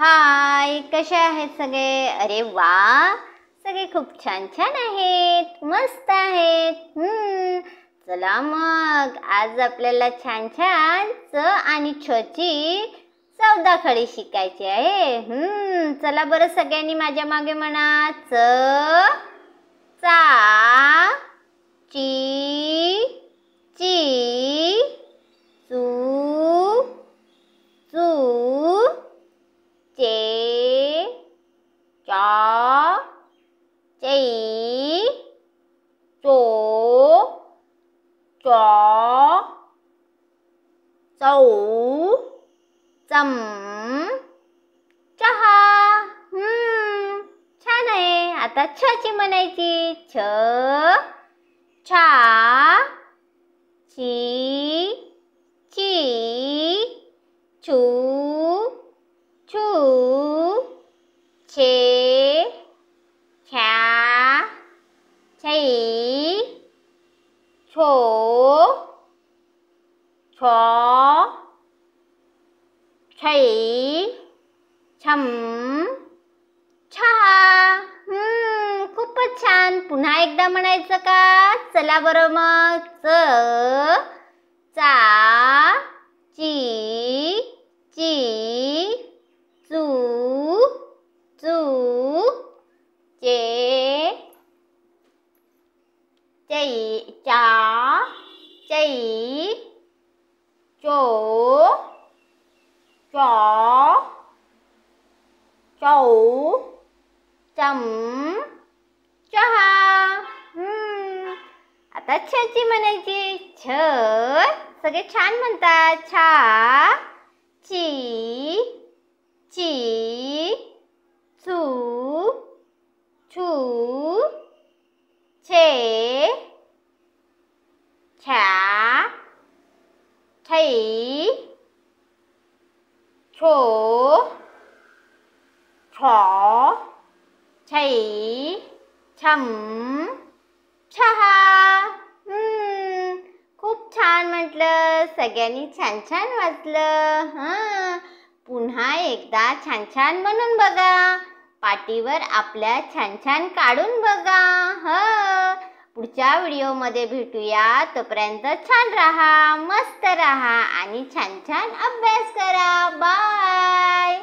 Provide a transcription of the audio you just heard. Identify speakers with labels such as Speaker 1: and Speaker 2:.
Speaker 1: हाय, कसे आहेत सगळे? अरे वा, सगळे खूप छान छान आहेत, मस्त आहेत. चला मग आज आपल्याला छान छान च आणि छ ची 14 खडी शिकायची आहे. चला बरं, सगळ्यांनी माझ्या मागे म्हणा. च, चा, ची, ची, चू, चू, चे, चा, चई, चो, चॉ, चौ, चम, चहा. छान आहे. आता छ ची म्हणायची. छ, छा, ची, ची, छू, छू, छे, छ्या, छै, छो, छो, छै, छम, छहा. खूपच छान. पुन्हा एकदा म्हणायचं का? चला बरं मग. च, चा, ची, ची, चू, चू, चे, चई, चा, चई, चो, चॉ, चौ, चम, चहा. आता छ ची म्हणायची. छ, सगळे छान म्हणतात. छा, ची, ची, चू, छू, छे, छ्या, छै, छो, छॉ, छै, छम, छहा. खूप छान म्हटलं. सगळ्यांनी छान छान वाचलं. पुन्हा एकदा छान छान म्हणून बघा. पाटीवर आपल्या छान छान काढून बघा. पुढच्या व्हिडिओमध्ये भेटूया. तोपर्यंत छान राहा, मस्त राहा आणि छान छान अभ्यास करा. बाय.